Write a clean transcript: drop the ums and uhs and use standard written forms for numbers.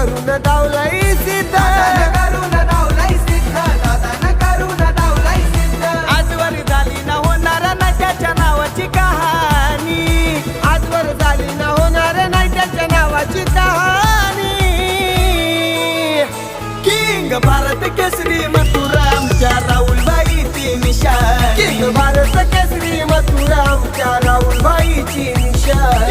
करून धावलाय सिद्ध, आजवर झाली ना होणार नाही त्याच्या नावाची कहाणी, आजवर झाली ना होणार नाही त्याच्या नावाची कहाणी. किंग भारत केसरी मथुरा आमच्या राहुलबाईची निशाण, किंग भारत केसरी मथुरा आमच्या राहुलबाईची निशाण.